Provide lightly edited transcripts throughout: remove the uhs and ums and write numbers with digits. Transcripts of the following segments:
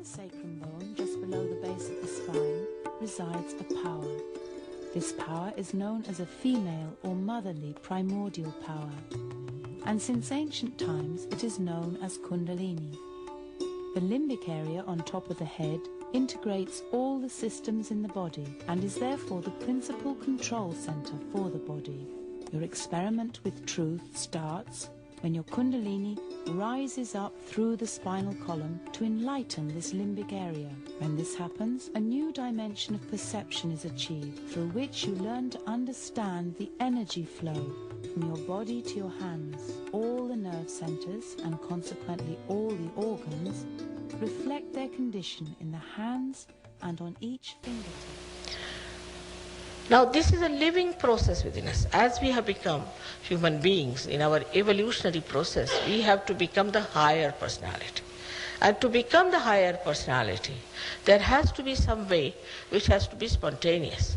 the sacrum bone, just below the base of the spine, resides a power. This power is known as a female or motherly primordial power, and since ancient times it is known as Kundalini. The limbic area on top of the head integrates all the systems in the body and is therefore the principal control center for the body. Your experiment with truth starts when your Kundalini rises up through the spinal column to enlighten this limbic area. When this happens, a new dimension of perception is achieved through which you learn to understand the energy flow from your body to your hands. All the nerve centers and consequently all the organs reflect their condition in the hands and on each fingertip. Now this is a living process within us. As we have become human beings in our evolutionary process, we have to become the higher personality. And to become the higher personality, there has to be some way which has to be spontaneous.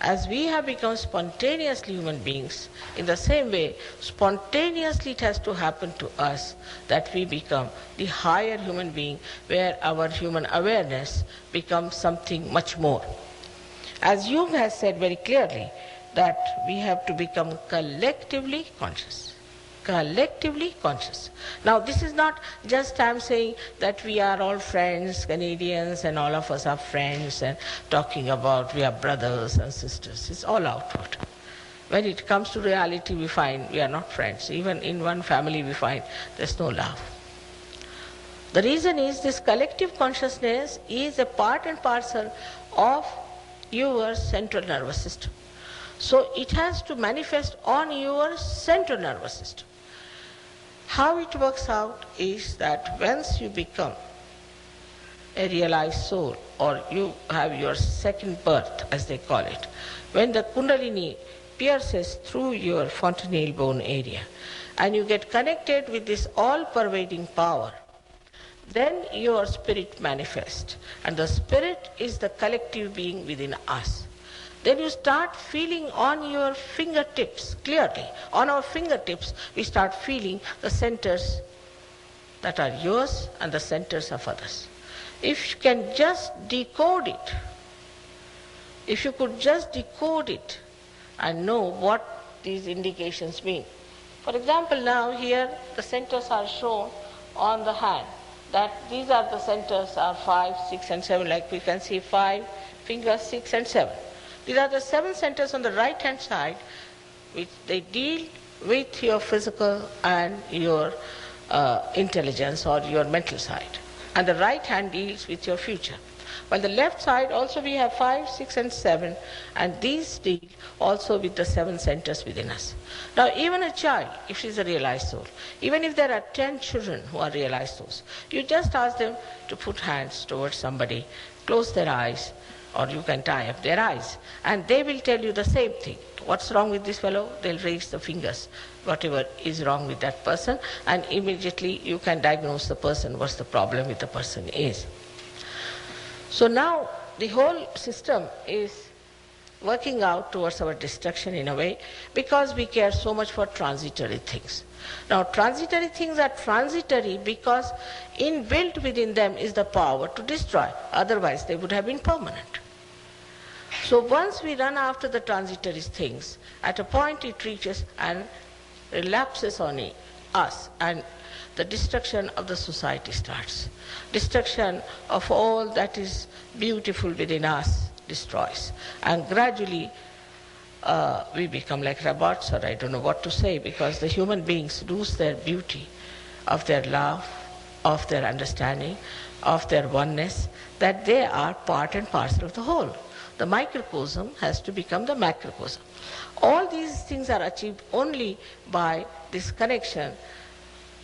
As we have become spontaneously human beings, in the same way, spontaneously it has to happen to us that we become the higher human being, where our human awareness becomes something much more. As Jung has said very clearly, that we have to become collectively conscious. Collectively conscious. Now this is not just I'm saying that we are all friends, Canadians, and all of us are friends and talking about we are brothers and sisters. It's all outward. When it comes to reality, we find we are not friends. Even in one family we find there's no love. The reason is this collective consciousness is a part and parcel of your central nervous system. So it has to manifest on your central nervous system. How it works out is that once you become a realized soul, or you have your second birth as they call it, when the Kundalini pierces through your fontanelle bone area and you get connected with this all-pervading power, then your spirit manifests, and the spirit is the collective being within us. Then you start feeling on your fingertips, clearly. On our fingertips, we start feeling the centers that are yours and the centers of others. If you can just decode it, if you could just decode it and know what these indications mean. For example, now here the centers are shown on the hand. That these are the centers are 5, 6 and 7, like we can see 5 fingers, 6 and 7. These are the 7 centers on the right hand side which they deal with your physical and your intelligence or your mental side. And the right hand deals with your future. While the left side also we have 5, 6 and 7, and these deal also with the 7 centers within us. Now even a child, if she is a realized soul, even if there are 10 children who are realized souls, you just ask them to put hands towards somebody, close their eyes, or you can tie up their eyes, and they will tell you the same thing. What's wrong with this fellow? They'll raise the fingers, whatever is wrong with that person, and immediately you can diagnose the person, what the problem with the person is. So now the whole system is working out towards our destruction in a way because we care so much for transitory things. Now transitory things are transitory because inbuilt within them is the power to destroy, otherwise they would have been permanent. So once we run after the transitory things, at a point it reaches and relapses on us, and the destruction of the society starts. Destruction of all that is beautiful within us destroys. And gradually we become like robots, or I don't know what to say, because the human beings lose their beauty of their love, of their understanding, of their oneness, that they are part and parcel of the whole. The microcosm has to become the macrocosm. All these things are achieved only by this connection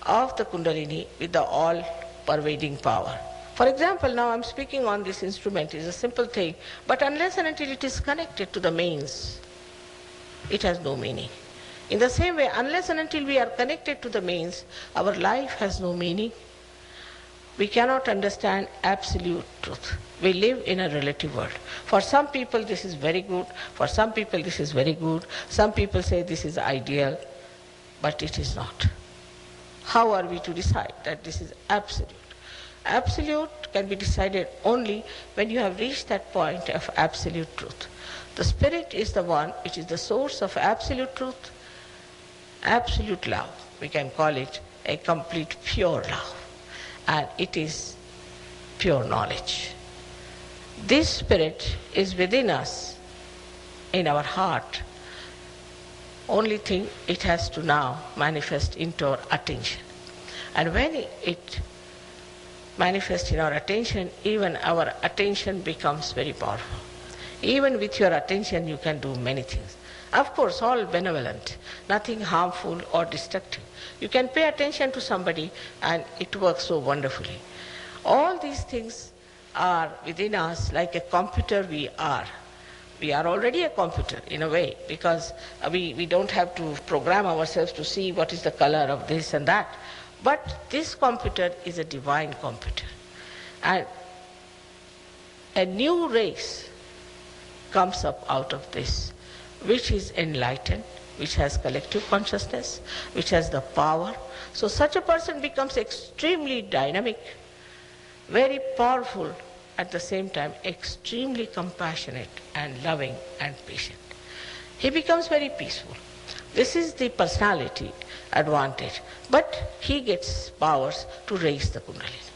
of the Kundalini with the all-pervading power. For example, now I'm speaking on this instrument, it's a simple thing, but unless and until it is connected to the mains, it has no meaning. In the same way, unless and until we are connected to the mains, our life has no meaning. We cannot understand absolute truth. We live in a relative world. For some people this is very good, for some people this is very good, some people say this is ideal, but it is not. How are we to decide that this is absolute? Absolute can be decided only when you have reached that point of absolute truth. The spirit is the one which is the source of absolute truth, absolute love. We can call it a complete pure love. And it is pure knowledge. This spirit is within us, in our heart. Only thing, it has to now manifest into our attention. And when it manifests in our attention, even our attention becomes very powerful. Even with your attention, you can do many things. Of course, all benevolent, nothing harmful or destructive. You can pay attention to somebody and it works so wonderfully. All these things are within us like a computer we are. We are already a computer in a way, because we don't have to program ourselves to see what is the color of this and that. But this computer is a divine computer. And a new race comes up out of this, which is enlightened, which has collective consciousness, which has the power. So such a person becomes extremely dynamic, very powerful, at the same time extremely compassionate and loving and patient. He becomes very peaceful. This is the personality advantage. But he gets powers to raise the Kundalini.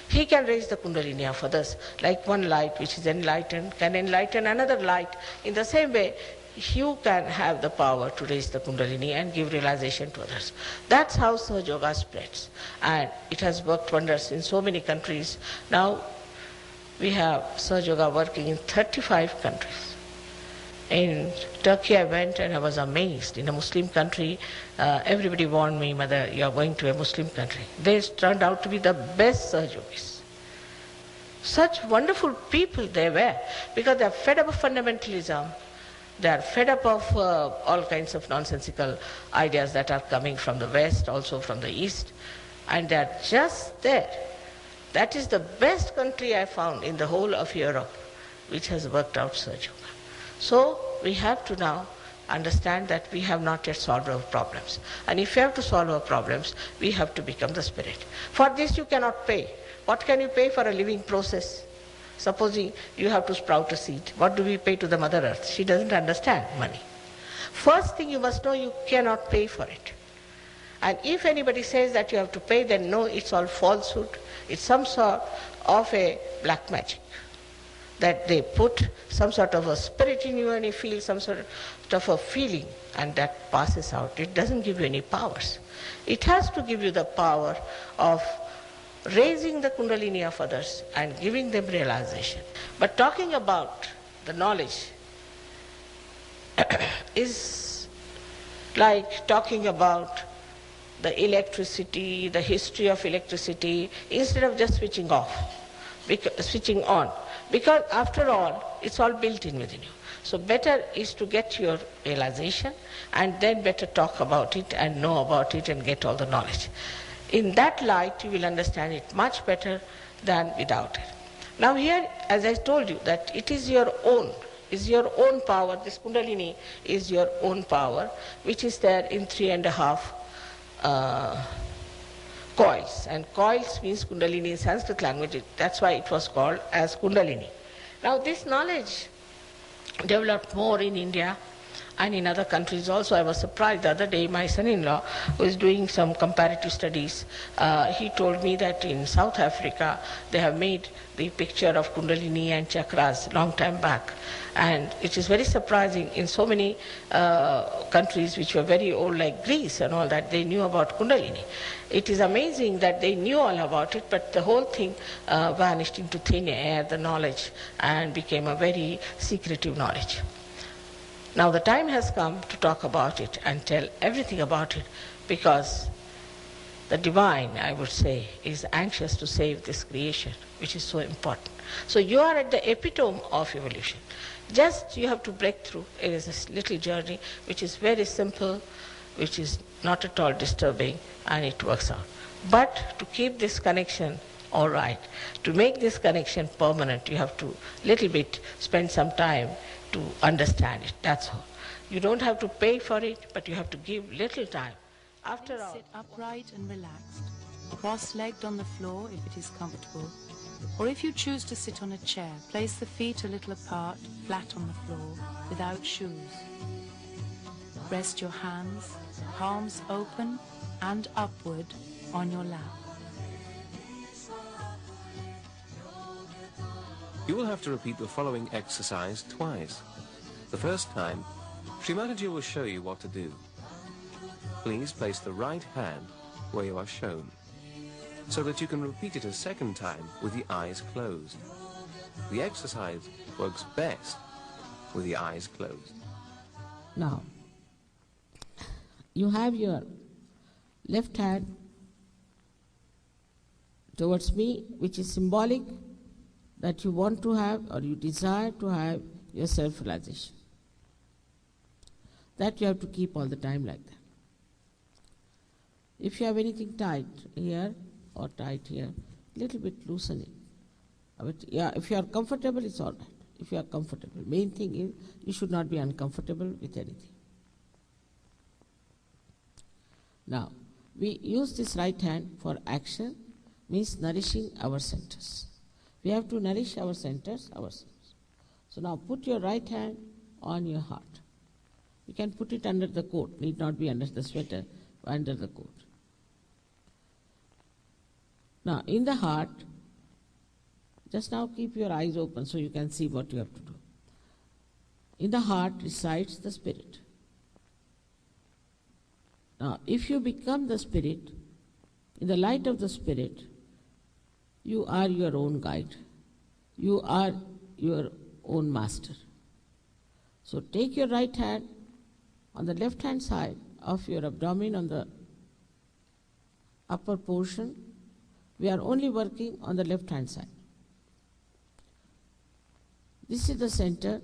He can raise the Kundalini of others, like one light which is enlightened can enlighten another light. In the same way, you can have the power to raise the Kundalini and give realization to others. That's how Sahaja Yoga spreads. And it has worked wonders in so many countries. Now, we have Sahaja Yoga working in 35 countries. In Turkey I went and I was amazed. In a Muslim country, everybody warned me, Mother, you are going to a Muslim country. They turned out to be the best Sahaja Yogis. Such wonderful people they were, because they are fed up of fundamentalism. They are fed up of all kinds of nonsensical ideas that are coming from the West, also from the East. And they are just there. That is the best country I found in the whole of Europe, which has worked out Sahaja Yoga. So we have to now understand that we have not yet solved our problems. And if we have to solve our problems, we have to become the spirit. For this you cannot pay. What can you pay for a living process? Supposing you have to sprout a seed. What do we pay to the Mother Earth? She doesn't understand money. First thing you must know, you cannot pay for it. And if anybody says that you have to pay, then no, it's all falsehood. It's some sort of a black magic. That they put some sort of a spirit in you and you feel some sort of a feeling, and that passes out. It doesn't give you any powers. It has to give you the power of raising the Kundalini of others and giving them realization. But talking about the knowledge is like talking about the electricity, the history of electricity, instead of just switching on. Because after all, it's all built in within you. So better is to get your realization and then better talk about it and know about it and get all the knowledge. In that light, you will understand it much better than without it. Now here, as I told you, that it is your own power. This Kundalini is your own power, which is there in 3.5 coils. And coils means Kundalini in Sanskrit language. That's why it was called as Kundalini. Now this knowledge developed more in India and in other countries also. I was surprised the other day, my son-in-law, who is doing some comparative studies, he told me that in South Africa they have made the picture of Kundalini and chakras long time back. And it is very surprising, in so many countries which were very old, like Greece and all that, they knew about Kundalini. It is amazing that they knew all about it, but the whole thing vanished into thin air, the knowledge, and became a very secretive knowledge. Now the time has come to talk about it and tell everything about it, because the divine, I would say, is anxious to save this creation, which is so important. So you are at the epitome of evolution. Just you have to break through. It is a little journey which is very simple, which is not at all disturbing, and it works out. But to keep this connection all right, to make this connection permanent, you have to little bit spend some time to understand it. That's all. You don't have to pay for it, but you have to give little time. After all, sit upright and relaxed, cross-legged on the floor if it is comfortable, Or if you choose to sit on a chair, place the feet a little apart, flat on the floor, without shoes. Rest your hands, palms open and upward, on your lap. You will have to repeat the following exercise twice. The first time, Sri Mataji will show you what to do. Please place the right hand where you are shown, so that you can repeat it a second time with the eyes closed. The exercise works best with the eyes closed. Now, you have your left hand towards me, which is symbolic that you want to have or you desire to have your self-realization. That you have to keep all the time like that. If you have anything tight here or tight here, little bit loosen it. But yeah, if you are comfortable, it's all right. If you are comfortable. Main thing is you should not be uncomfortable with anything. Now, we use this right hand for action, means nourishing our centers. We have to nourish our centers ourselves. So now put your right hand on your heart. You can put it under the coat, need not be under the sweater, but under the coat. Now in the heart, just now keep your eyes open so you can see what you have to do. In the heart resides the spirit. Now if you become the spirit, in the light of the spirit, you are your own guide. You are your own master. So take your right hand on the left hand side of your abdomen on the upper portion. We are only working on the left hand side. This is the center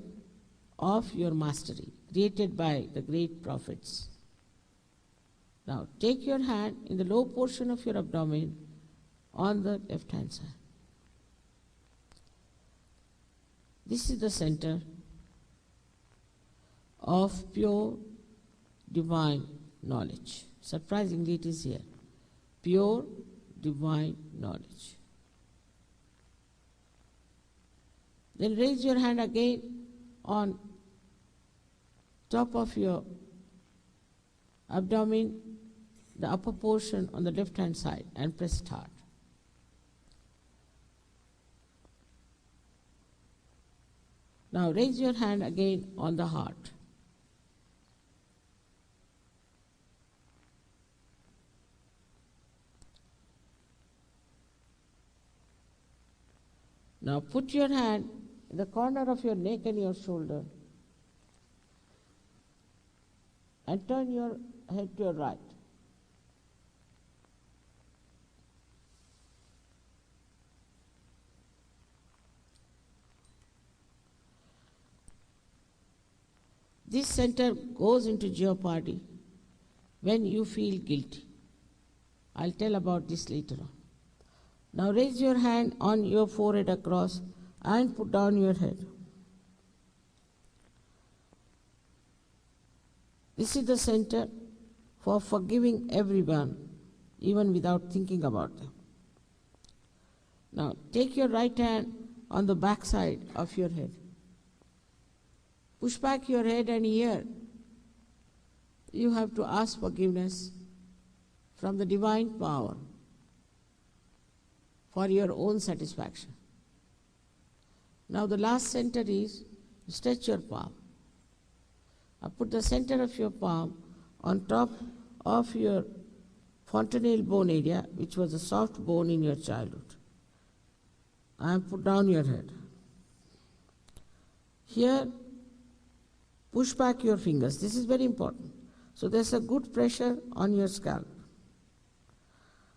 of your mastery, created by the great prophets. Now take your hand in the low portion of your abdomen on the left hand side. This is the center of pure divine knowledge. Surprisingly, it is here. Pure divine knowledge. Then raise your hand again on top of your abdomen, the upper portion on the left hand side, and press it hard. Now raise your hand again on the heart. Now put your hand in the corner of your neck and your shoulder and turn your head to your right. This center goes into jeopardy when you feel guilty. I'll tell about this later on. Now raise your hand on your forehead across and put down your head. This is the center for forgiving everyone, even without thinking about them. Now take your right hand on the back side of your head. Push back your head, and here you have to ask forgiveness from the divine power for your own satisfaction. Now the last center is stretch your palm. Now put the center of your palm on top of your fontanelle bone area, which was a soft bone in your childhood, and put down your head. Here, push back your fingers. This is very important. So there's a good pressure on your scalp.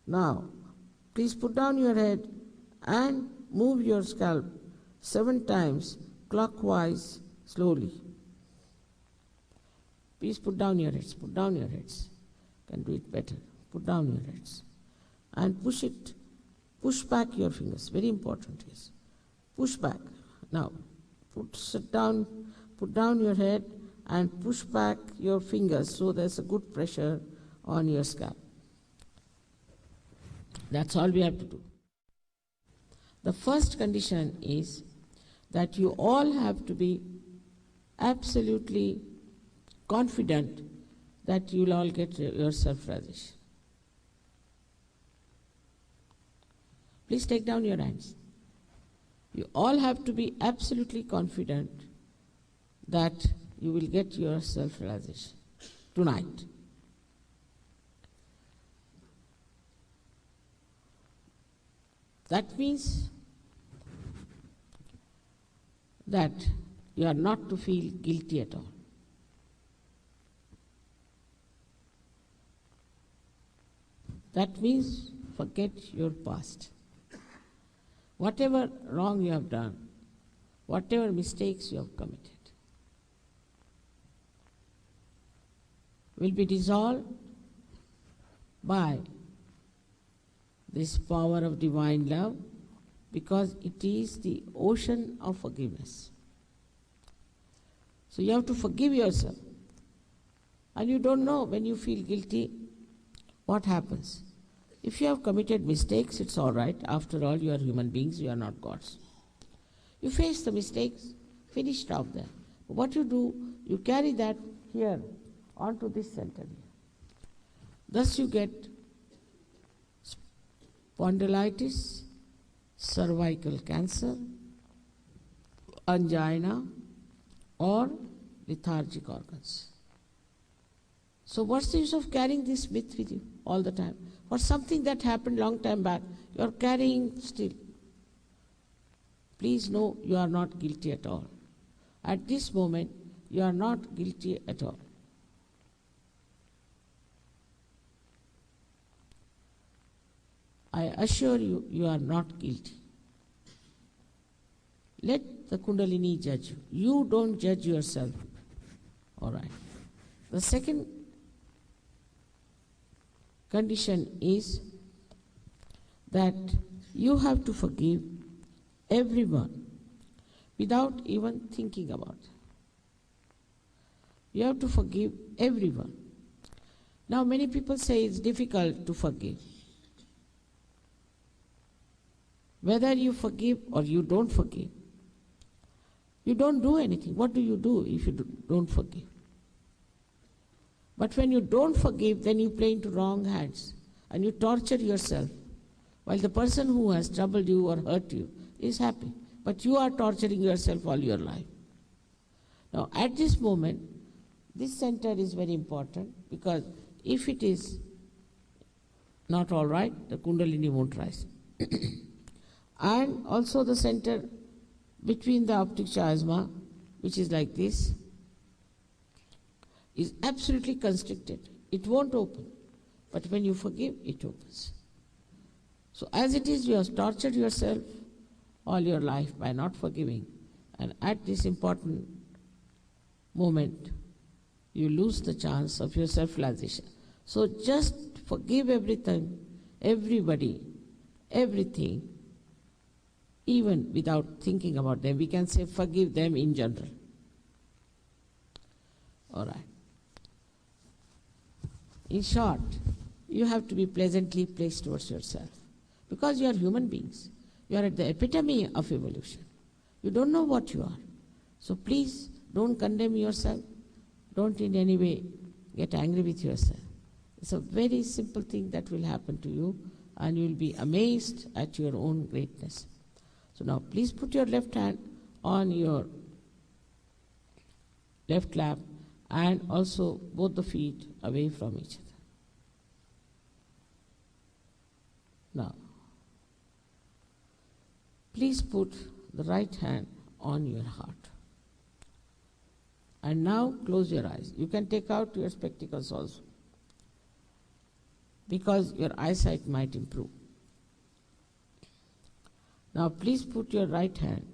Now, please put down your head and move your scalp 7 times clockwise slowly. Please put down your heads. Put down your heads. You can do it better. Put down your heads. And push it. Push back your fingers. Very important is. Push back. Now, put down your head and push back your fingers so there's a good pressure on your scalp. That's all we have to do. The first condition is that you all have to be absolutely confident that you'll all get your self-realization. Please take down your hands. You all have to be absolutely confident that you will get your self-realization tonight. That means that you are not to feel guilty at all. That means forget your past. Whatever wrong you have done, whatever mistakes you have committed, will be dissolved by this power of divine love, because it is the ocean of forgiveness. So you have to forgive yourself. And you don't know when you feel guilty what happens. If you have committed mistakes, it's all right. After all, you are human beings, you are not gods. You face the mistakes, finished off there. But what you do, you carry that here onto this center here. Thus you get spondylitis, cervical cancer, angina, or lethargic organs. So what's the use of carrying this myth with you all the time? For something that happened long time back, you are carrying still. Please know you are not guilty at all. At this moment, you are not guilty at all. I assure you, you are not guilty. Let the Kundalini judge you. You don't judge yourself. All right. The second condition is that you have to forgive everyone without even thinking about it. You have to forgive everyone. Now many people say it's difficult to forgive. Whether you forgive or you don't forgive, you don't do anything. What do you do if you don't forgive? But when you don't forgive, then you play into wrong hands and you torture yourself, while the person who has troubled you or hurt you is happy. But you are torturing yourself all your life. Now at this moment, this center is very important, because if it is not all right, the Kundalini won't rise. And also the center between the optic chiasma, which is like this, is absolutely constricted. It won't open. But when you forgive, it opens. So as it is, you have tortured yourself all your life by not forgiving. And at this important moment, you lose the chance of your self-realization. So just forgive everything, everybody, everything, even without thinking about them. We can say forgive them in general. All right. In short, you have to be pleasantly placed towards yourself, because you are human beings. You are at the epitome of evolution. You don't know what you are. So please don't condemn yourself. Don't in any way get angry with yourself. It's a very simple thing that will happen to you, and you will be amazed at your own greatness. So now please put your left hand on your left lap, and also both the feet away from each other. Now, please put the right hand on your heart. And now close your eyes. You can take out your spectacles also, because your eyesight might improve. Now please put your right hand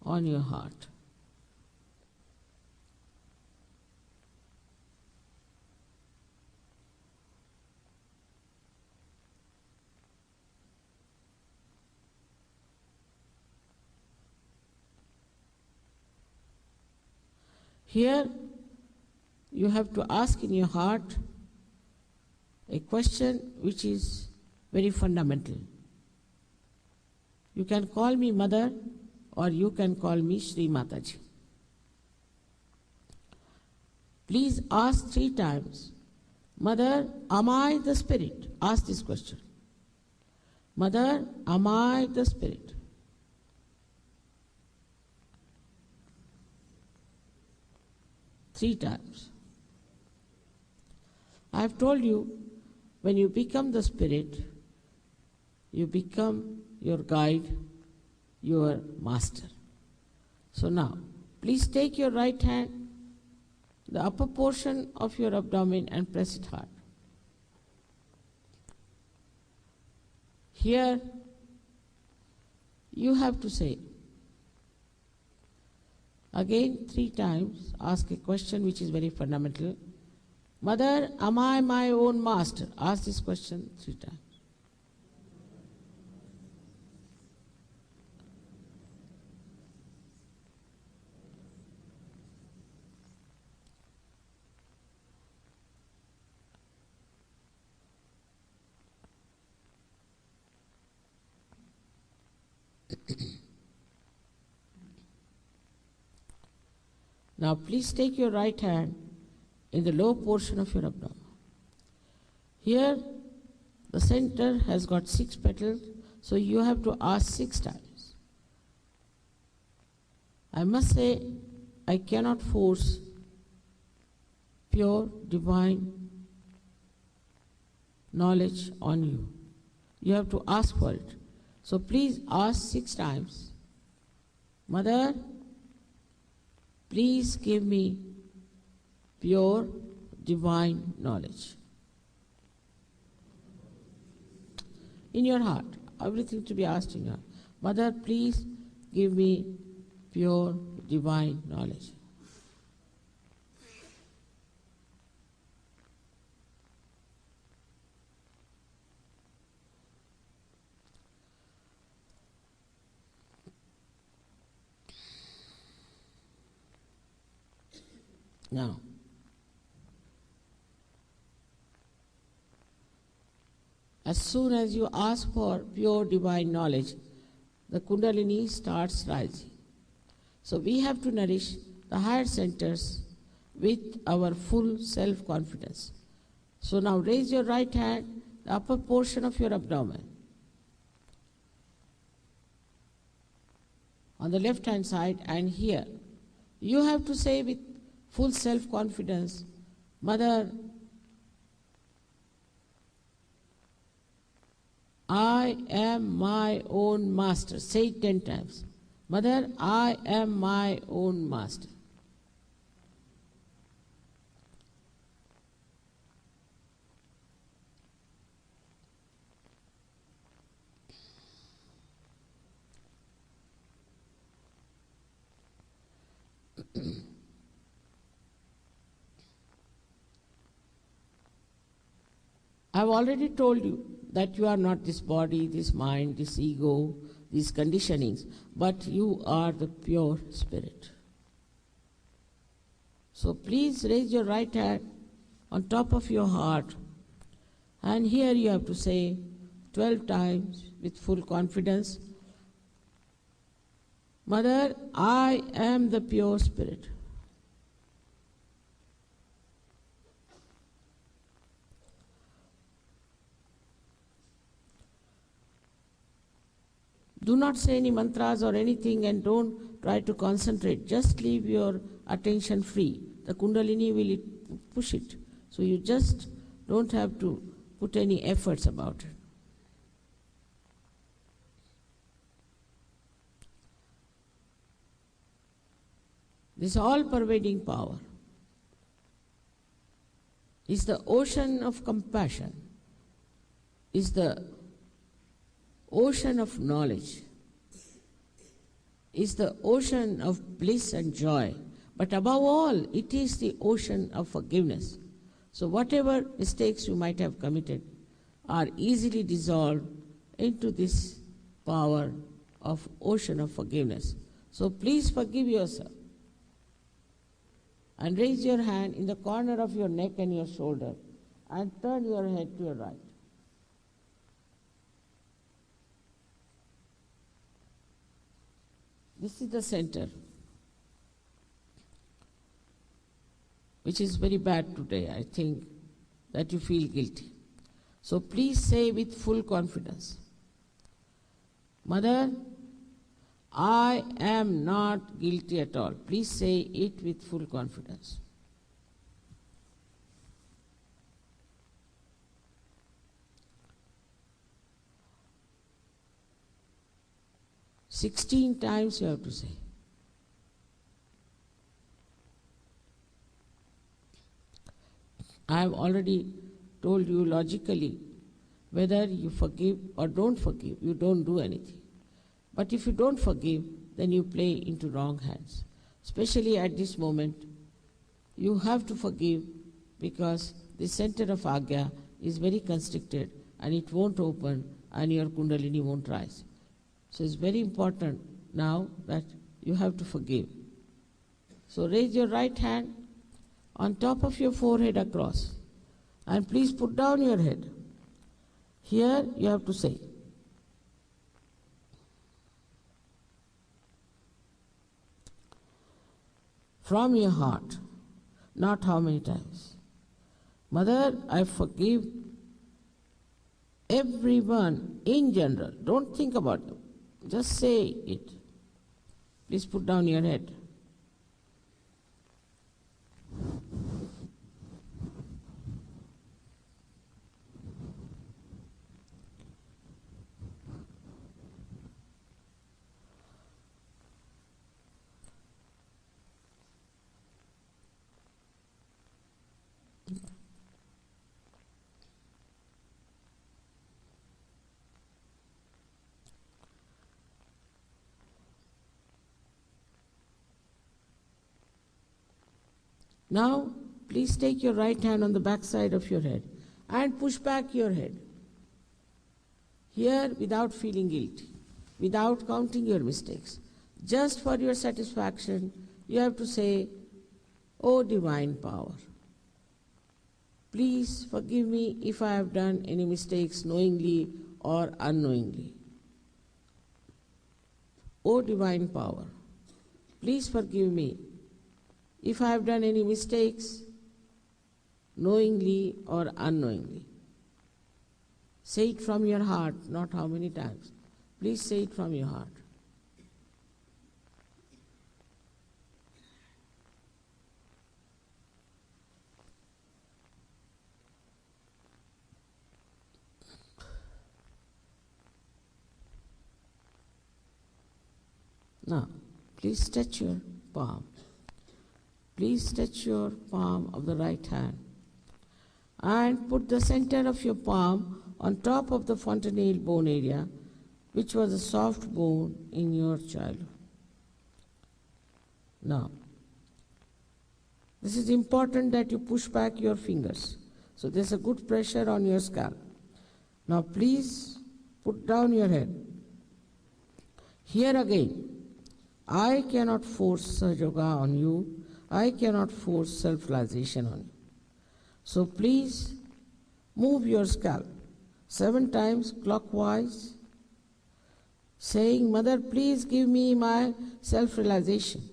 on your heart. Here you have to ask in your heart a question which is very fundamental. You can call me Mother or you can call me Sri Mataji. Please ask 3 times, Mother, am I the Spirit? Ask this question. Mother, am I the Spirit? Three times. I have told you, when you become the Spirit, you become your guide, your master. So now, please take your right hand, the upper portion of your abdomen, and press it hard. Here, you have to say, again 3 times, ask a question which is very fundamental. Mother, am I my own master? Ask this question 3 times. Now please take your right hand in the lower portion of your abdomen. Here the center has got 6 petals, so you have to ask 6 times. I must say, I cannot force pure divine knowledge on you. You have to ask for it. So please ask 6 times. Mother, please give me pure divine knowledge. In your heart, everything to be asked in your heart. Mother, please give me pure divine knowledge. Now, as soon as you ask for pure divine knowledge, the Kundalini starts rising. So we have to nourish the higher centers with our full self-confidence. So now raise your right hand, the upper portion of your abdomen. On the left hand side and here, you have to say with full self-confidence, Mother, I am my own master. Say it 10 times. Mother, I am my own master. I've already told you that you are not this body, this mind, this ego, these conditionings, but you are the pure spirit. So please raise your right hand on top of your heart, and here you have to say 12 times with full confidence, Mother, I am the pure spirit. Do not say any mantras or anything and don't try to concentrate. Just leave your attention free. The Kundalini will push it. So you just don't have to put any efforts about it. This all-pervading power is the ocean of compassion, is the ocean of knowledge, is the ocean of bliss and joy, but above all, it is the ocean of forgiveness. So whatever mistakes you might have committed are easily dissolved into this power of ocean of forgiveness. So please forgive yourself and raise your hand in the corner of your neck and your shoulder and turn your head to your right. This is the center, which is very bad today, I think, that you feel guilty. So please say with full confidence, Mother, I am not guilty at all. Please say it with full confidence. "16 times you have to say. I have already told you logically, whether you forgive or don't forgive, you don't do anything. But if you don't forgive, then you play into wrong hands. Especially at this moment, you have to forgive because the center of Agya is very constricted and it won't open and your Kundalini won't rise. So it's very important now that you have to forgive. So raise your right hand on top of your forehead across and please put down your head. Here you have to say, from your heart, not how many times. Mother, I forgive everyone in general. Don't think about them. Just say it. Please put down your head. Now, please take your right hand on the back side of your head and push back your head. Here, without feeling guilty, without counting your mistakes, just for your satisfaction, you have to say, "O Divine Power, please forgive me if I have done any mistakes knowingly or unknowingly. O Divine Power, please forgive me if I have done any mistakes, knowingly or unknowingly." Say it from your heart, not how many times. Please say it from your heart. Now, please touch your palm. Please touch your palm of the right hand and put the center of your palm on top of the fontanelle bone area, which was a soft bone in your childhood. Now, this is important that you push back your fingers. So there's a good pressure on your scalp. Now please put down your head. Here again, I cannot force Sahaja Yoga on you. I cannot force self-realization on you. So please move your scalp 7 times clockwise, saying, "Mother, please give me my self-realization."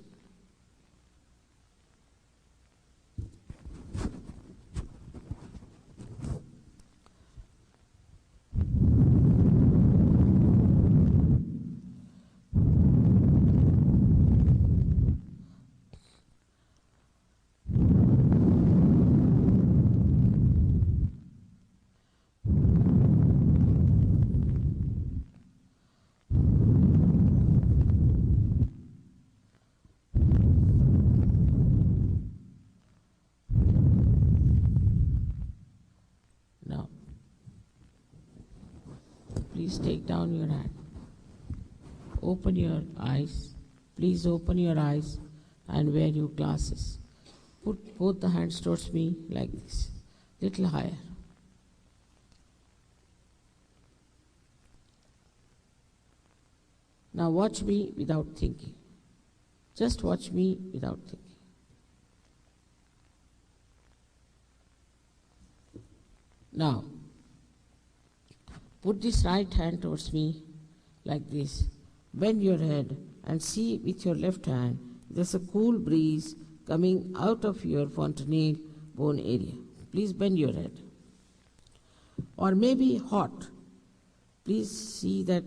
Please take down your hand. Open your eyes. Please open your eyes and wear your glasses. Put both the hands towards me like this, little higher. Now watch me without thinking. Just watch me without thinking. Now, put this right hand towards me like this. Bend your head and see with your left hand there's a cool breeze coming out of your fontanelle bone area. Please bend your head. Or maybe hot. Please see that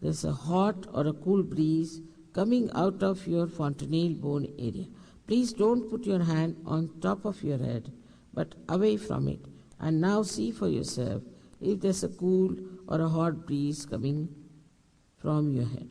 there's a hot or a cool breeze coming out of your fontanelle bone area. Please don't put your hand on top of your head, but away from it. And now see for yourself if there's a cool or a hot breeze coming from your head.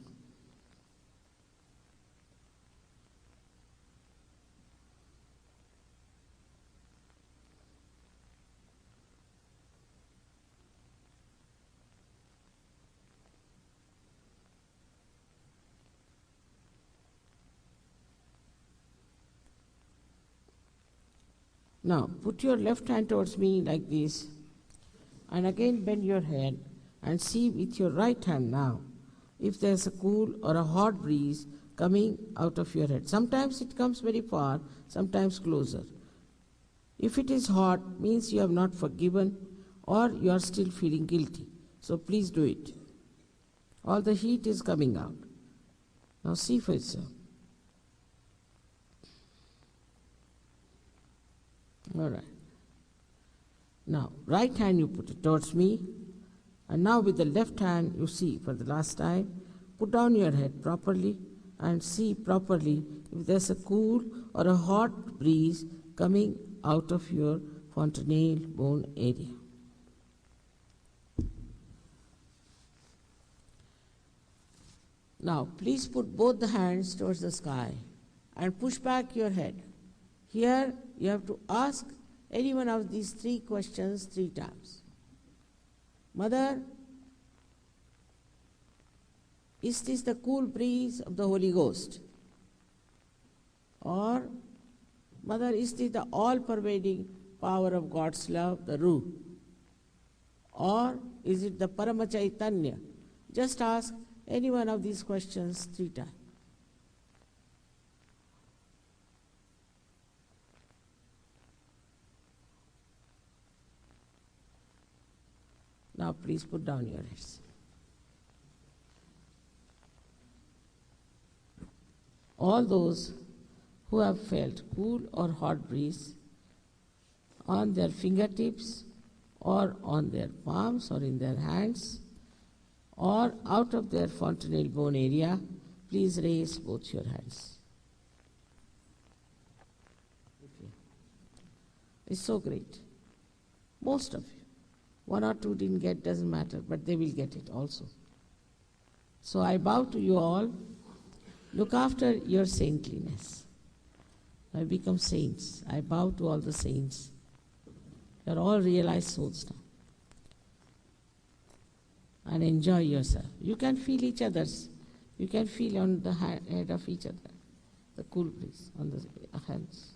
Now, put your left hand towards me like this, and again bend your head and see with your right hand now if there's a cool or a hot breeze coming out of your head. Sometimes it comes very far, sometimes closer. If it is hot, means you have not forgiven or you are still feeling guilty. So please do it. All the heat is coming out. Now see for yourself. All right. Now, right hand you put it towards me, and now with the left hand you see for the last time, put down your head properly and see properly if there's a cool or a hot breeze coming out of your fontanelle bone area. Now, please put both the hands towards the sky and push back your head. Here, you have to ask any one of these three questions 3 times. Mother, is this the cool breeze of the Holy Ghost? Or, Mother, is this the all-pervading power of God's love, the Ruh? Or, is it the Paramachaitanya? Just ask any one of these questions 3 times. Now please put down your heads. All those who have felt cool or hot breeze on their fingertips or on their palms or in their hands or out of their fontanelle bone area, please raise both your hands. It's so great. Most of you. 1 or 2 didn't get, doesn't matter, but they will get it also. So I bow to you all. Look after your saintliness. I become saints. I bow to all the saints. You are all realized souls now. And enjoy yourself. You can feel each other's. You can feel on the head of each other the cool breeze on the hands.